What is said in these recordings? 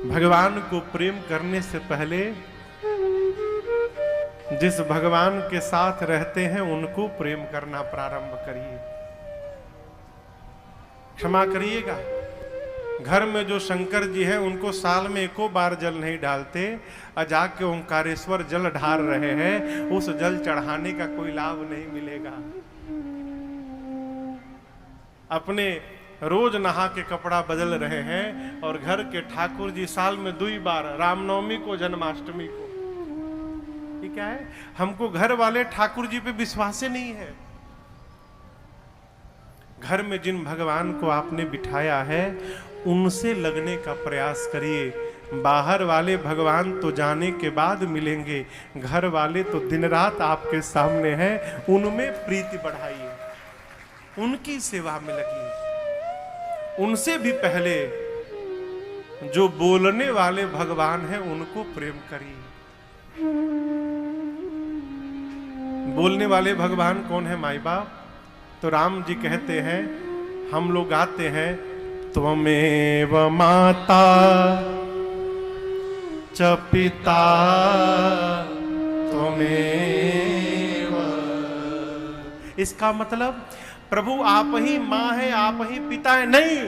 भगवान को प्रेम करने से पहले जिस भगवान के साथ रहते हैं उनको प्रेम करना प्रारंभ करिए। क्षमा करिएगा, घर में जो शंकर जी हैं उनको साल में एको बार जल नहीं डालते, और जाके ओंकारेश्वर जल ढार रहे हैं, उस जल चढ़ाने का कोई लाभ नहीं मिलेगा। अपने रोज नहा के कपड़ा बदल रहे हैं और घर के ठाकुर जी साल में 2 बार, रामनवमी को, जन्माष्टमी को। ये क्या है? हमको घर वाले ठाकुर जी पे विश्वास ही नहीं है। घर में जिन भगवान को आपने बिठाया है उनसे लगने का प्रयास करिए। बाहर वाले भगवान तो जाने के बाद मिलेंगे, घर वाले तो दिन रात आपके सामने हैं, उनमें प्रीति बढ़ाइए, उनकी सेवा में लगिए। उनसे भी पहले जो बोलने वाले भगवान हैं उनको प्रेम करिए। बोलने वाले भगवान कौन है माई बाप? तो राम जी कहते हैं, हम लोग गाते हैं, त्वमेव माता च पिता त्वमेव। इसका मतलब प्रभु आप ही मां है, आप ही पिता है? नहीं,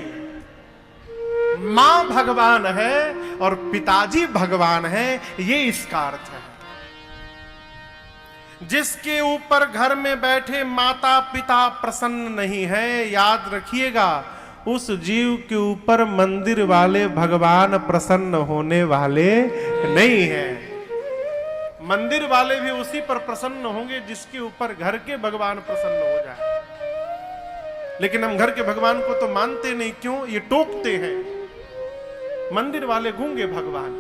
मां भगवान है और पिताजी भगवान है, ये इसका अर्थ है। जिसके ऊपर घर में बैठे माता पिता प्रसन्न नहीं है, याद रखिएगा उस जीव के ऊपर मंदिर वाले भगवान प्रसन्न होने वाले नहीं है। मंदिर वाले भी उसी पर प्रसन्न होंगे जिसके ऊपर घर के भगवान प्रसन्न हो जाए। लेकिन हम घर के भगवान को तो मानते नहीं, क्यों? ये टोकते हैं। मंदिर वाले गूंगे भगवान,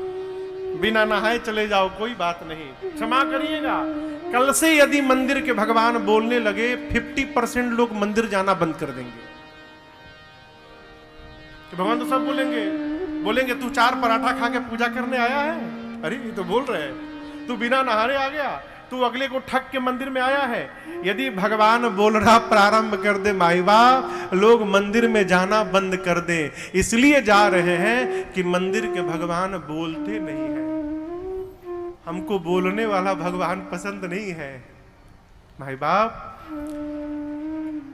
बिना नहाए चले जाओ कोई बात नहीं। क्षमा करिएगा, कल से यदि मंदिर के भगवान बोलने लगे 50% लोग मंदिर जाना बंद कर देंगे। कि भगवान तो सब बोलेंगे तू 4 पराठा खा के पूजा करने आया है? अरे ये तो बोल रहे हैं तू बिना नहारे आ गया, तू अगले को ठग के मंदिर में आया है। यदि भगवान बोलना प्रारंभ कर दे माई बाप, लोग मंदिर में जाना बंद कर दे। इसलिए जा रहे हैं कि मंदिर के भगवान बोलते नहीं है। हमको बोलने वाला भगवान पसंद नहीं है भाई बाप।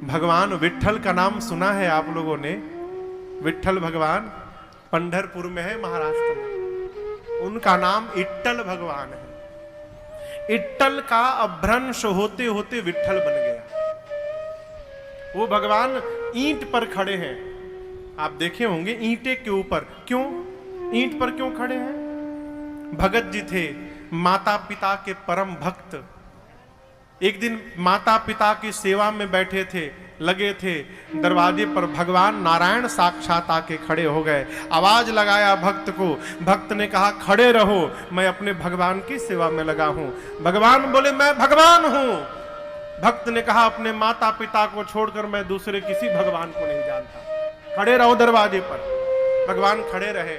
भगवान विट्ठल का नाम सुना है आप लोगों ने? विट्ठल भगवान पंढरपुर में है, महाराष्ट्र में। उनका नाम इट्टल भगवान है। इट्टल का अभ्रंश होते होते विट्ठल बन गया। वो भगवान ईंट पर खड़े हैं, आप देखे होंगे ईंटे के ऊपर। क्यों ईंट पर क्यों खड़े हैं? भगत जी थे, माता पिता के परम भक्त। एक दिन माता पिता की सेवा में बैठे थे, लगे थे, दरवाजे पर भगवान नारायण साक्षात आके खड़े हो गए। आवाज लगाया भक्त को, भक्त ने कहा खड़े रहो, मैं अपने भगवान की सेवा में लगा हूं। भगवान बोले मैं भगवान हूं। भक्त ने कहा अपने माता पिता को छोड़कर मैं दूसरे किसी भगवान को नहीं जानता, खड़े रहो दरवाजे पर। भगवान खड़े रहे।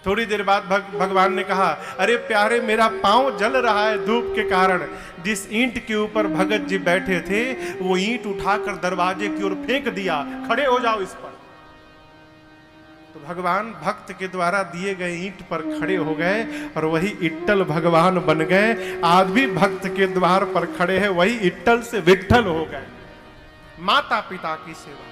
थोड़ी देर बाद भगवान ने कहा अरे प्यारे मेरा पांव जल रहा है धूप के कारण। जिस ईंट के ऊपर भगत जी बैठे थे वो ईंट उठाकर दरवाजे की ओर फेंक दिया, खड़े हो जाओ इस पर। तो भगवान भक्त के द्वारा दिए गए ईंट पर खड़े हो गए और वही इट्टल भगवान बन गए। आज भी भक्त के द्वार पर खड़े हैं, वही इट्टल से विट्ठल हो गए। माता पिता की सेवा।